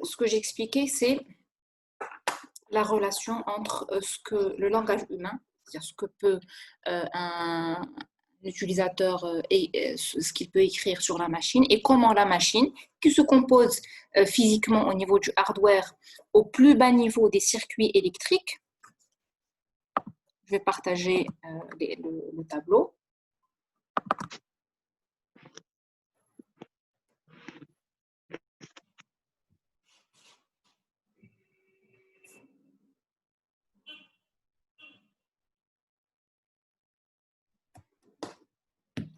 ce que j'expliquais, c'est la relation entre ce que le langage humain, c'est-à-dire ce que peut un utilisateur et ce qu'il peut écrire sur la machine, et comment la machine, qui se compose physiquement au niveau du hardware, au plus bas niveau des circuits électriques. Je vais partager le tableau.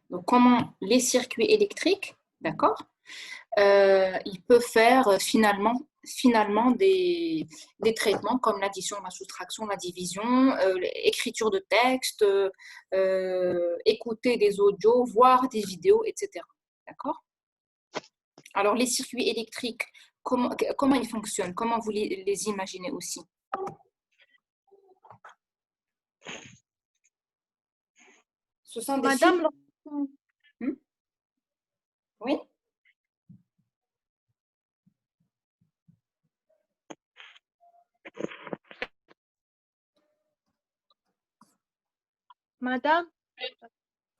Donc, comment les circuits électriques, d'accord, ils peuvent faire finalement des traitements comme l'addition, la soustraction, la division, l'écriture de texte, écouter des audios, voir des vidéos, etc. D'accord? Alors, les circuits électriques, comment ils fonctionnent? Comment vous les imaginez aussi? Ce sont des fils. Madame, Oui? Madame,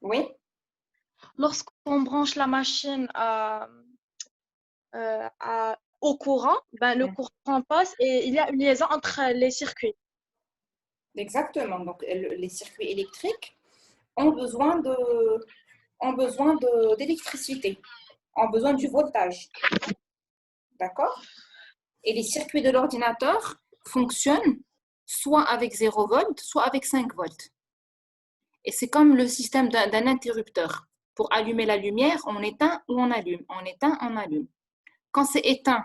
Oui? lorsqu'on branche la machine au courant, ben, le courant passe et il y a une liaison entre les circuits. Exactement. Donc, les circuits électriques ont besoin d'électricité, ont besoin du voltage. D'accord? Et les circuits de l'ordinateur fonctionnent soit avec 0 volts, soit avec 5 volts. Et c'est comme le système d'un interrupteur. Pour allumer la lumière, on éteint ou on allume. On éteint, on allume. Quand c'est éteint,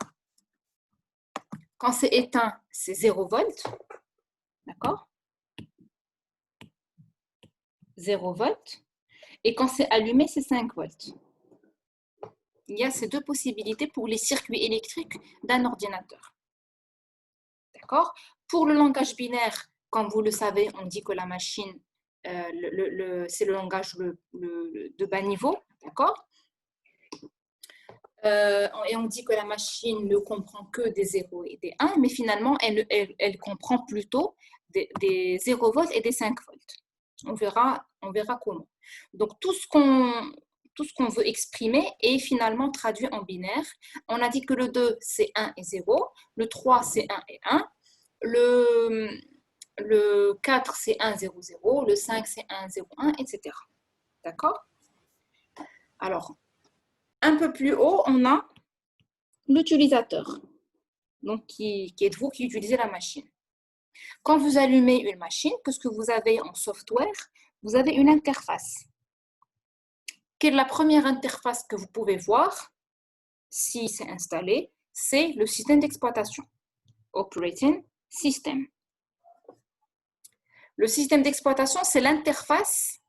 c'est 0 volts. D'accord? 0 volts. Et quand c'est allumé, c'est 5 volts. Il y a ces deux possibilités pour les circuits électriques d'un ordinateur. D'accord? Pour le langage binaire, comme vous le savez, on dit que la machine, c'est le langage de bas niveau. D'accord? Et on dit que la machine ne comprend que des 0 et des 1, mais finalement, elle comprend plutôt des 0 volts et des 5 volts. On verra comment. Donc, tout ce qu'on veut exprimer est finalement traduit en binaire. On a dit que le 2, c'est 1 et 0. Le 3, c'est 1 et 1. Le 4, c'est 1, 0, 0. Le 5, c'est 1, 0, 1, etc. D'accord? Alors, un peu plus haut, on a l'utilisateur. Donc, qui êtes-vous qui utilisez la machine? Quand vous allumez une machine, qu'est-ce que vous avez en software? Vous avez une interface. Quelle est la première interface que vous pouvez voir si c'est installé? C'est le système d'exploitation, Operating System. Le système d'exploitation, c'est l'interface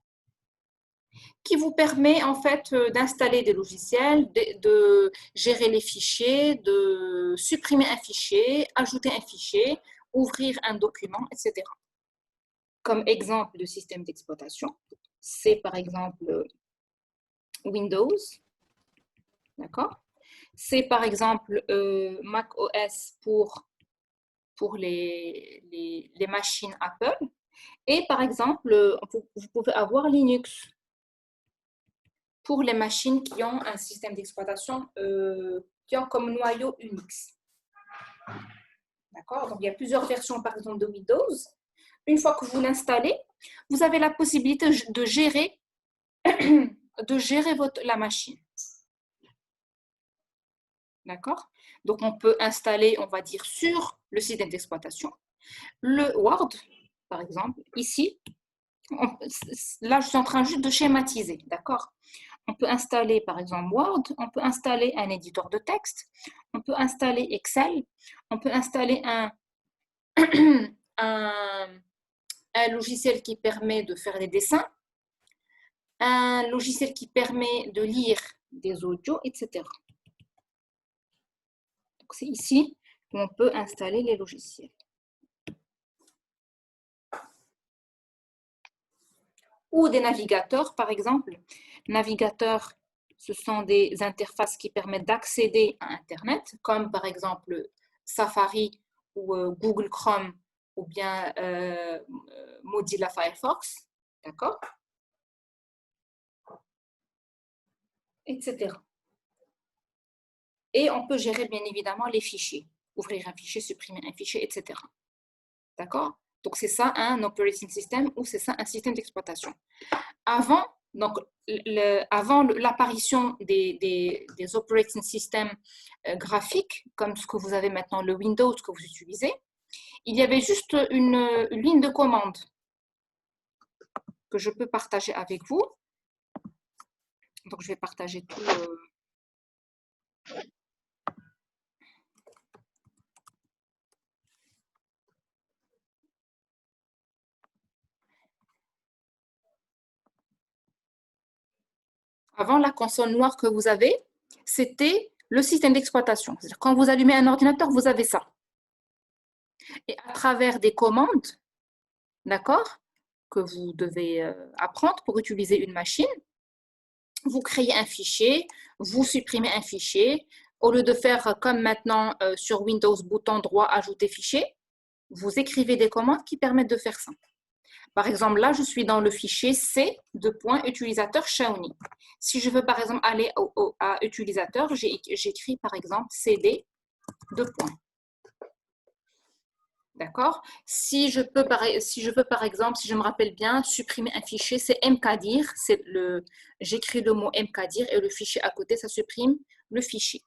qui vous permet en fait d'installer des logiciels, de gérer les fichiers, de supprimer un fichier, ajouter un fichier, ouvrir un document, etc. Comme exemple de système d'exploitation, c'est par exemple Windows, d'accord? C'est par exemple Mac OS pour les machines Apple. Et par exemple, vous pouvez avoir Linux pour les machines qui ont un système d'exploitation qui ont comme noyau Unix. D'accord? Donc, il y a plusieurs versions, par exemple, de Windows. Une fois que vous l'installez, vous avez la possibilité de gérer, la machine. D'accord? Donc, on peut installer, on va dire, sur le système d'exploitation, le Word, par exemple, ici. Là, je suis en train juste de schématiser, d'accord? On peut installer, par exemple, Word, on peut installer un éditeur de texte, on peut installer Excel, on peut installer un logiciel qui permet de faire des dessins, un logiciel qui permet de lire des audios, etc. Donc, c'est ici où on peut installer les logiciels. Ou des navigateurs, par exemple. Navigateur, ce sont des interfaces qui permettent d'accéder à Internet, comme par exemple Safari ou Google Chrome ou bien Mozilla Firefox, d'accord, etc. Et on peut gérer bien évidemment les fichiers, ouvrir un fichier, supprimer un fichier, etc. D'accord? Donc c'est ça un operating system ou c'est ça un système d'exploitation. Avant, donc, avant l'apparition des operating systems graphiques, comme ce que vous avez maintenant, le Windows que vous utilisez, il y avait juste une ligne de commande que je peux partager avec vous. Donc, je vais partager tout. Avant, la console noire que vous avez, c'était le système d'exploitation. C'est-à-dire, quand vous allumez un ordinateur, vous avez ça. Et à travers des commandes, d'accord, que vous devez apprendre pour utiliser une machine, vous créez un fichier, vous supprimez un fichier. Au lieu de faire comme maintenant sur Windows, bouton droit, ajouter fichier, vous écrivez des commandes qui permettent de faire ça. Par exemple, là, je suis dans le fichier C de point utilisateur Xiaomi. Si je veux, par exemple, aller à utilisateur, j'écris, par exemple, CD de point. D'accord? Si je peux, par exemple, si je me rappelle bien, supprimer un fichier, c'est mkdir. J'écris le mot mkdir et le fichier à côté, ça supprime le fichier.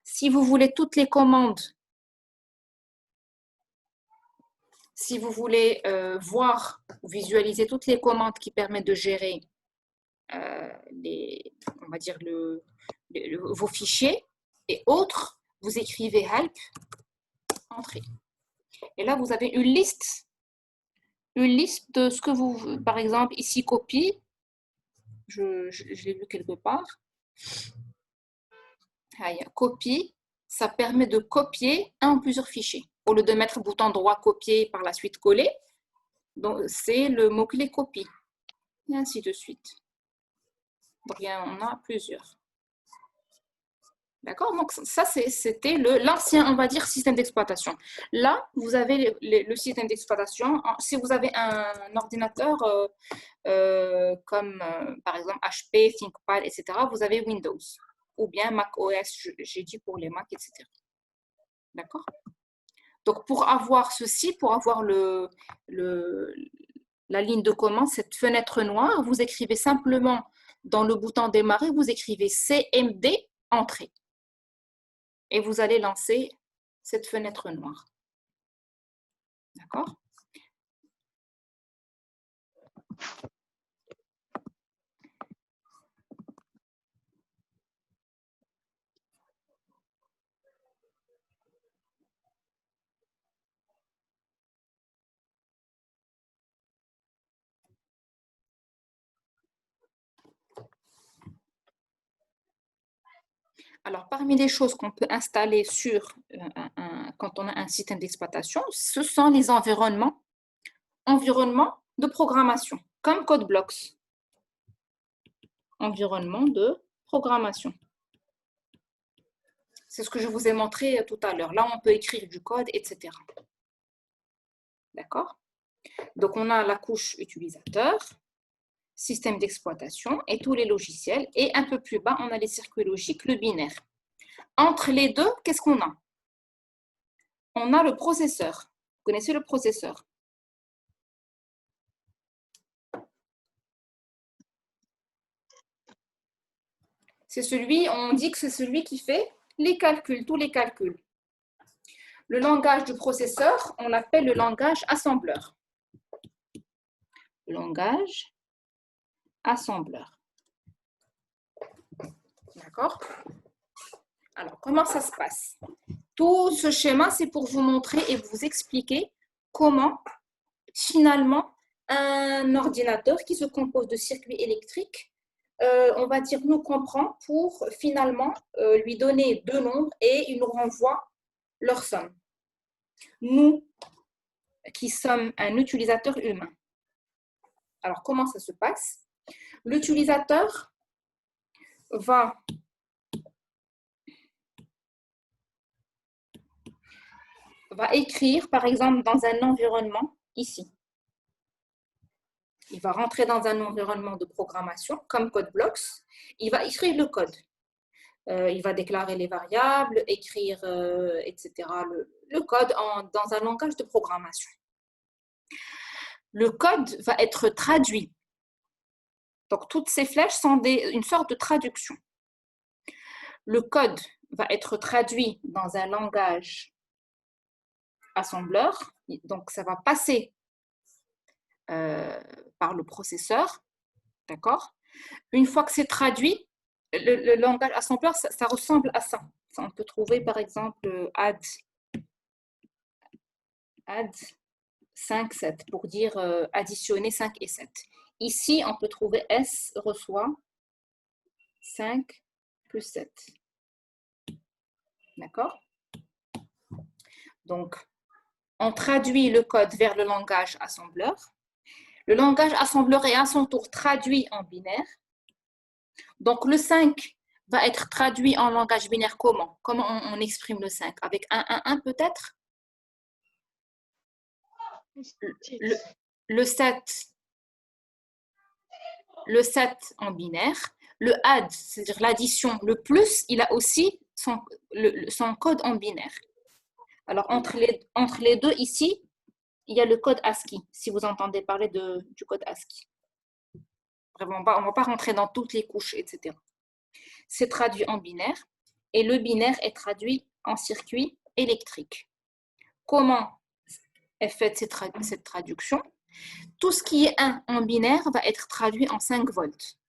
Si vous voulez toutes les commandes, si vous voulez voir ou visualiser toutes les commandes qui permettent de gérer on va dire vos fichiers et autres, vous écrivez help, entrée. Et là, vous avez une liste de ce que vous, par exemple, ici, copie. Je l'ai vu quelque part. Copie, ça permet de copier un ou plusieurs fichiers. Au lieu de mettre bouton droit copier, par la suite coller, donc c'est le mot-clé copie. Et ainsi de suite. Donc, il y en a plusieurs. D'accord? Donc, ça, c'était l'ancien, on va dire, système d'exploitation. Là, vous avez le système d'exploitation. Si vous avez un ordinateur comme, par exemple, HP, ThinkPad, etc., vous avez Windows. Ou bien Mac OS, j'ai dit pour les Mac, etc. D'accord? Donc, pour avoir ceci, pour avoir la ligne de commande, cette fenêtre noire, vous écrivez simplement dans le bouton démarrer, vous écrivez CMD, entrée. Et vous allez lancer cette fenêtre noire. D'accord? Alors, parmi les choses qu'on peut installer quand on a un système d'exploitation, ce sont les environnements de programmation, comme CodeBlocks. Environnement de programmation. C'est ce que je vous ai montré tout à l'heure. Là, on peut écrire du code, etc. D'accord? Donc, on a la couche utilisateur, système d'exploitation et tous les logiciels. Et un peu plus bas, on a les circuits logiques, le binaire. Entre les deux, qu'est-ce qu'on a? On a le processeur. Vous connaissez le processeur? On dit que c'est celui qui fait les calculs, tous les calculs. Le langage du processeur, on l'appelle le langage assembleur. Langage assembleur. D'accord? Alors, comment ça se passe? Tout ce schéma, c'est pour vous montrer et vous expliquer comment, finalement, un ordinateur qui se compose de circuits électriques, on va dire, nous comprend pour finalement lui donner deux nombres et il nous renvoie leur somme. Nous, qui sommes un utilisateur humain. Alors, comment ça se passe? L'utilisateur va écrire, par exemple, dans un environnement ici. Il va rentrer dans un environnement de programmation comme CodeBlocks. Il va écrire le code. Il va déclarer les variables, écrire, etc. Le code dans un langage de programmation. Le code va être traduit. Donc, toutes ces flèches sont une sorte de traduction. Le code va être traduit dans un langage assembleur. Donc, ça va passer par le processeur. D'accord? Une fois que c'est traduit, le langage assembleur, ça ressemble à ça. On peut trouver, par exemple, add 5, 7 pour dire additionner 5 et 7. Ici, on peut trouver S reçoit 5 plus 7. D'accord? Donc, on traduit le code vers le langage assembleur. Le langage assembleur est à son tour traduit en binaire. Donc, le 5 va être traduit en langage binaire comment? Comment on exprime le 5? Avec un 1, 1 peut-être? Le 7 en binaire. Le add, c'est-à-dire l'addition, le plus, il a aussi son code en binaire. Alors, entre les deux, ici, il y a le code ASCII, si vous entendez parler du code ASCII. Vraiment, on ne va pas rentrer dans toutes les couches, etc. C'est traduit en binaire et le binaire est traduit en circuit électrique. Comment est faite cette traduction? Tout ce qui est 1 en binaire va être traduit en 5 volts.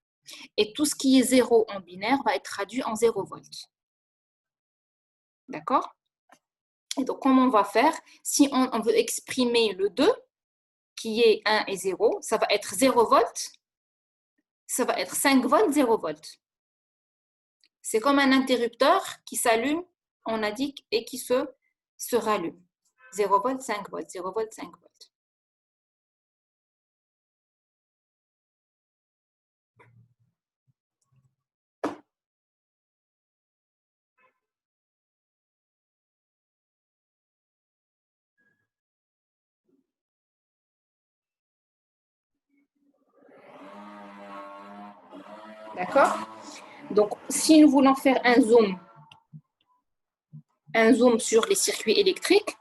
Et tout ce qui est 0 en binaire va être traduit en 0 volts. D'accord? Et donc, comment on va faire? Si on veut exprimer le 2, qui est 1 et 0, ça va être 0 volts, ça va être 5 volts, 0 volts. C'est comme un interrupteur qui s'allume, on a dit, et qui se rallume. 0 volts, 5 volts, 0 volts, 5 volts. D'accord? Donc, si nous voulons faire un zoom sur les circuits électriques,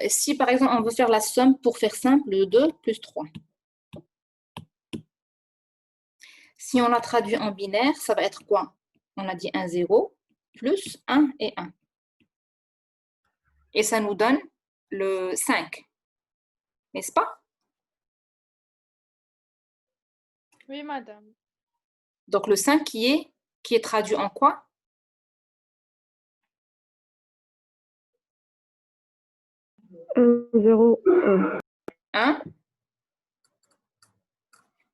si par exemple on veut faire la somme pour faire simple de 2 plus 3. Si on l'a traduit en binaire, ça va être quoi? On a dit 1, 0, plus 1 et 1. Et ça nous donne le 5. N'est-ce pas? Oui, madame. Donc le 5 qui est traduit en quoi? 0, 1,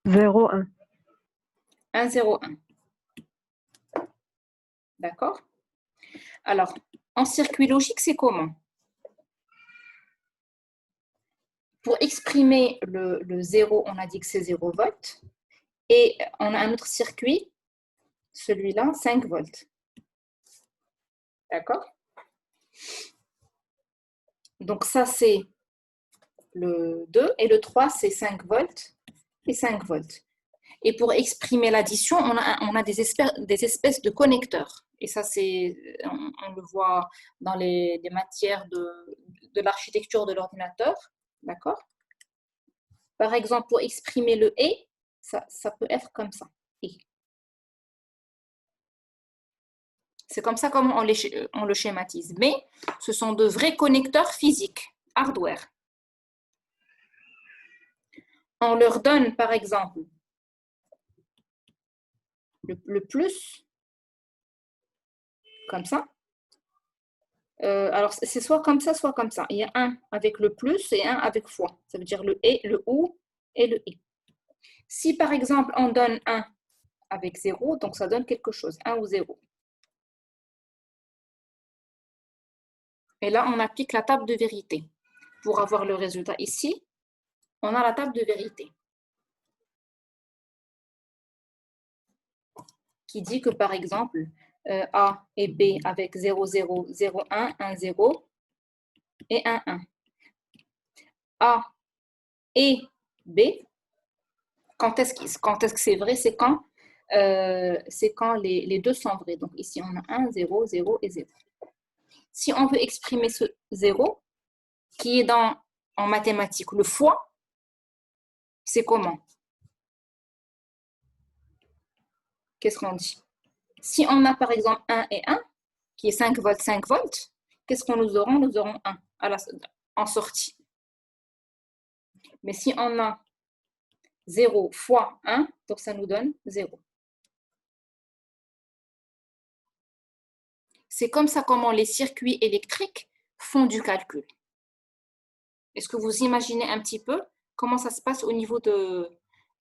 0, 1. 1, 0, 1. D'accord? Alors, en circuit logique, c'est comment? Pour exprimer le 0, on a dit que c'est 0 volts. Et on a un autre circuit, celui-là, 5 volts. D'accord? Donc ça, c'est le 2. Et le 3, c'est 5 volts et 5 volts. Et pour exprimer l'addition, on a des espèces de connecteurs. Et ça, on le voit dans les matières de l'architecture de l'ordinateur. D'accord? Par exemple, pour exprimer le « et », ça peut être comme ça. Et. C'est comme ça comment on le schématise. Mais ce sont de vrais connecteurs physiques, hardware. On leur donne, par exemple, le plus, comme ça. Alors, c'est soit comme ça, soit comme ça. Il y a un avec le plus et un avec fois. Ça veut dire le et, le ou et le et. Si, par exemple, on donne 1 avec 0, donc ça donne quelque chose, 1 ou 0. Et là, on applique la table de vérité. Pour avoir le résultat ici, on a la table de vérité. qui dit que, par exemple, A et B avec 0, 0, 0, 1, 1, 0 et 1, 1. A et B, quand est-ce que c'est vrai? C'est quand les deux sont vrais. Donc ici, on a 1, 0, 0 et 0. Si on veut exprimer ce 0, qui est en mathématiques le fois, c'est comment? Qu'est-ce qu'on dit? Si on a par exemple 1 et 1, qui est 5 volts, 5 volts, qu'est-ce qu'on nous aurons? Nous aurons 1 en sortie. Mais si on a 0 fois 1, donc ça nous donne 0. C'est comme ça comment les circuits électriques font du calcul. Est-ce que vous imaginez un petit peu comment ça se passe au niveau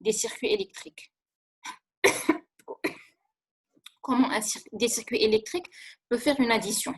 des circuits électriques? Comment des circuits électriques peut faire une addition?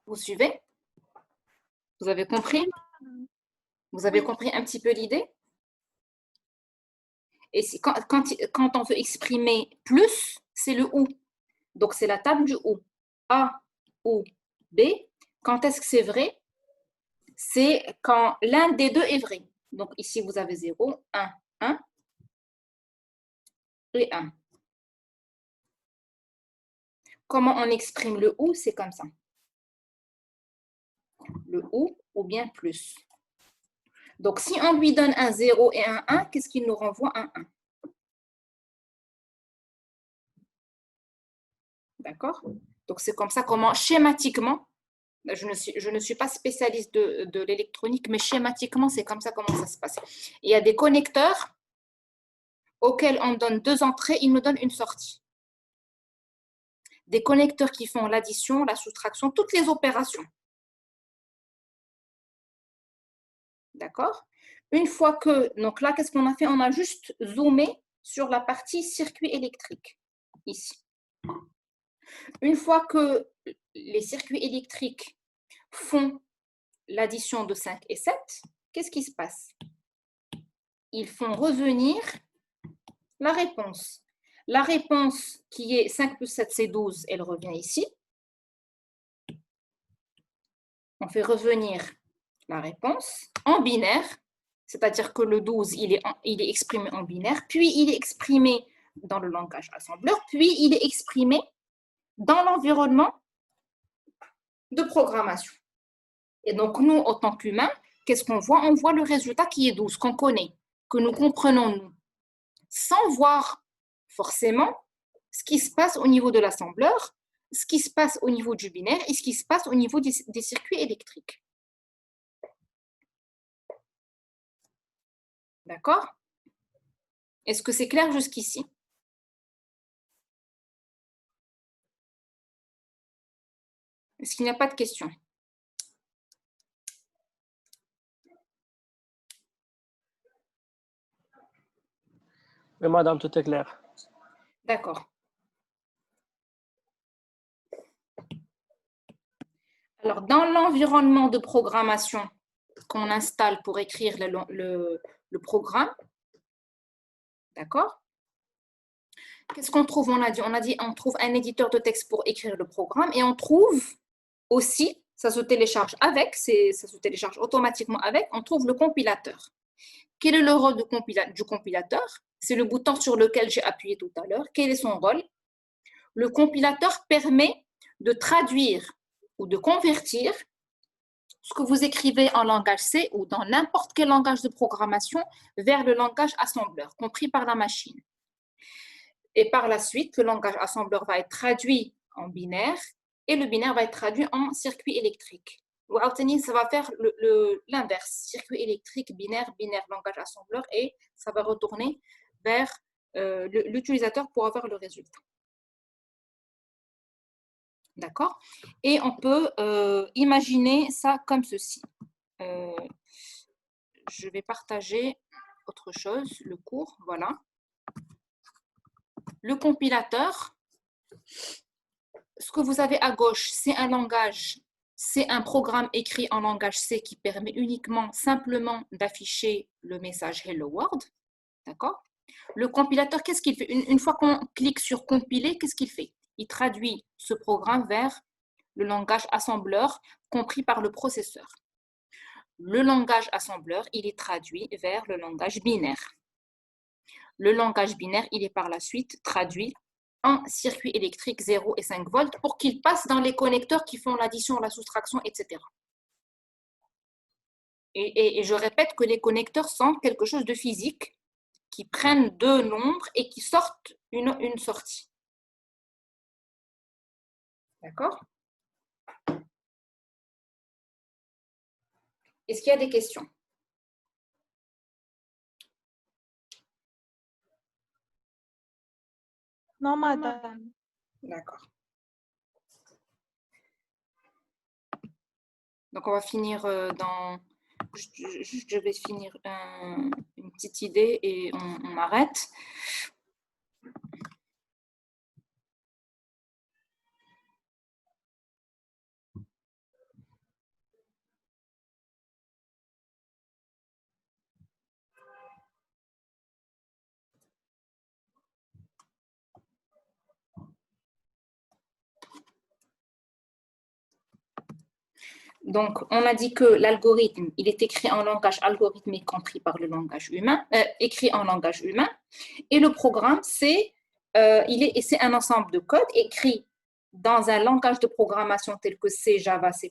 Vous suivez? Vous avez compris? Vous avez compris un petit peu l'idée? Et quand on veut exprimer plus, c'est le ou. Donc, c'est la table du ou. A ou B. Quand est-ce que c'est vrai? C'est quand l'un des deux est vrai. Donc, ici, vous avez 0, 1, 1 et 1. Comment on exprime le ou? C'est comme ça. Le ou bien plus. Donc, si on lui donne un 0 et un 1, qu'est-ce qu'il nous renvoie? Un 1. D'accord? Donc, c'est comme ça comment schématiquement, je ne suis pas spécialiste de l'électronique, mais schématiquement, c'est comme ça comment ça se passe. Il y a des connecteurs auxquels on donne deux entrées, ils nous donnent une sortie. Des connecteurs qui font l'addition, la soustraction, toutes les opérations. D'accord? Une fois que, donc là, qu'est-ce qu'on a fait? On a juste zoomé sur la partie circuit électrique, ici. Une fois que les circuits électriques font l'addition de 5 et 7, qu'est-ce qui se passe? Ils font revenir la réponse. La réponse qui est 5 plus 7, c'est 12, elle revient ici. On fait revenir la réponse en binaire, c'est-à-dire que le 12, il est exprimé en binaire, puis il est exprimé dans le langage assembleur, puis il est exprimé dans l'environnement de programmation. Et donc, nous, en tant qu'humains, qu'est-ce qu'on voit? On voit le résultat qui est 12, qu'on connaît, que nous comprenons, nous, sans voir forcément ce qui se passe au niveau de l'assembleur, ce qui se passe au niveau du binaire et ce qui se passe au niveau des circuits électriques. D'accord? Est-ce que c'est clair jusqu'ici? Est-ce qu'il n'y a pas de questions? Oui, madame, tout est clair. D'accord. Alors, dans l'environnement de programmation qu'on installe pour écrire le programme, d'accord? Qu'est-ce qu'on trouve? On a dit, on trouve un éditeur de texte pour écrire le programme et on trouve aussi, ça se télécharge avec, ça se télécharge automatiquement avec, on trouve le compilateur. Quel est le rôle du compilateur? C'est le bouton sur lequel j'ai appuyé tout à l'heure. Quel est son rôle? Le compilateur permet de traduire ou de convertir ce que vous écrivez en langage C ou dans n'importe quel langage de programmation vers le langage assembleur, compris par la machine. Et par la suite, le langage assembleur va être traduit en binaire et le binaire va être traduit en circuit électrique. Ou ça va faire l'inverse, circuit électrique, binaire, binaire, langage assembleur, et ça va retourner vers l'utilisateur pour avoir le résultat. D'accord? Et on peut imaginer ça comme ceci. Je vais partager autre chose, le cours, voilà. Le compilateur, ce que vous avez à gauche, c'est un langage, c'est un programme écrit en langage C qui permet uniquement, simplement d'afficher le message Hello World. D'accord? Le compilateur, qu'est-ce qu'il fait? Une fois qu'on clique sur compiler, qu'est-ce qu'il fait? Il traduit ce programme vers le langage assembleur compris par le processeur. Le langage assembleur, il est traduit vers le langage binaire. Le langage binaire, il est par la suite traduit en circuit électrique 0 et 5 volts pour qu'il passe dans les connecteurs qui font l'addition, la soustraction, etc. Et je répète que les connecteurs sont quelque chose de physique qui prennent deux nombres et qui sortent une sortie. D'accord? Est-ce qu'il y a des questions? Non, madame. D'accord. Donc, on va finir dans... Je vais finir une petite idée et on arrête. Donc, on a dit que l'algorithme, il est écrit en langage algorithmique compris par le langage humain, écrit en langage humain. Et le programme, c'est un ensemble de codes écrits dans un langage de programmation tel que C, Java, C++,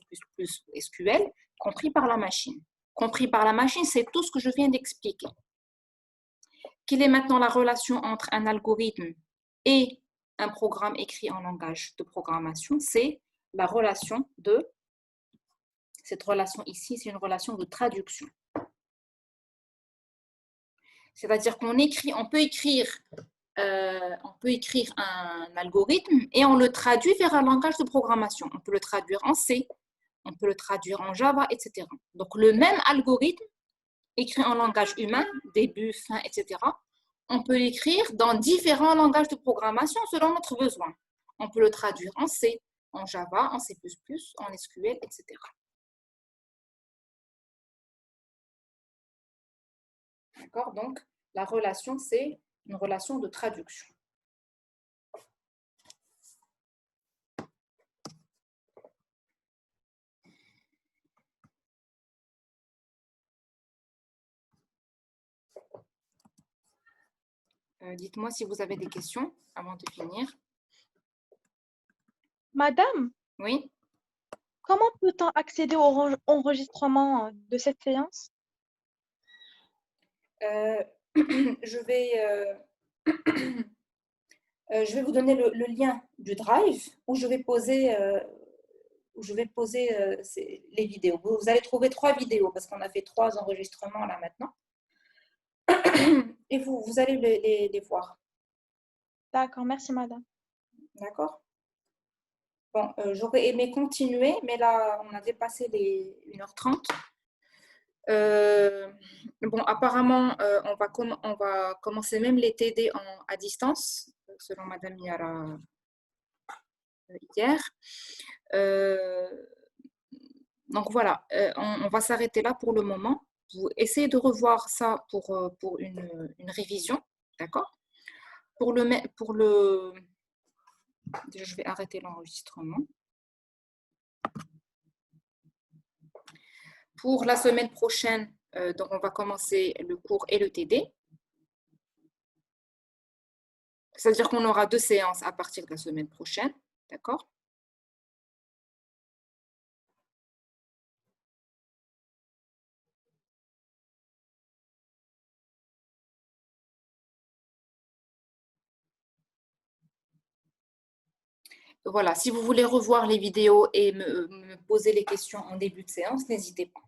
SQL, compris par la machine. Compris par la machine, c'est tout ce que je viens d'expliquer. Quelle est maintenant la relation entre un algorithme et un programme écrit en langage de programmation? C'est la relation de... Cette relation ici, c'est une relation de traduction. C'est-à-dire qu'on peut écrire un algorithme et on le traduit vers un langage de programmation. On peut le traduire en C, on peut le traduire en Java, etc. Donc, le même algorithme écrit en langage humain, début, fin, etc., on peut l'écrire dans différents langages de programmation selon notre besoin. On peut le traduire en C, en Java, en C++, en SQL, etc. D'accord? Donc, la relation, c'est une relation de traduction. Dites-moi si vous avez des questions avant de finir. Madame, Oui? comment peut-on accéder au enregistrement de cette séance? Je vais vous donner le lien du Drive où je vais poser, les vidéos. Vous allez trouver 3 vidéos parce qu'on a fait 3 enregistrements là maintenant. Et vous allez les voir. D'accord, merci madame. D'accord? Bon, j'aurais aimé continuer, mais là, on a dépassé les 1h30. Bon, apparemment, on va commencer même les TD à distance, selon Madame Yara hier. Donc voilà, on va s'arrêter là pour le moment. Vous essayez de revoir ça pour une révision, d'accord? Déjà, je vais arrêter l'enregistrement. Pour la semaine prochaine, donc on va commencer le cours et le TD. C'est-à-dire qu'on aura 2 séances à partir de la semaine prochaine, d'accord? Voilà, si vous voulez revoir les vidéos et me poser les questions en début de séance, n'hésitez pas.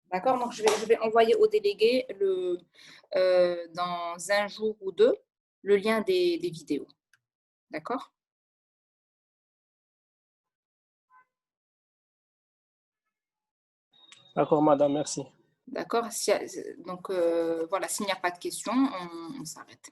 D'accord? Donc, je vais envoyer au délégué dans un jour ou deux le lien des vidéos. D'accord? D'accord, madame, merci. D'accord? Donc, voilà, s'il n'y a pas de questions, on s'arrête.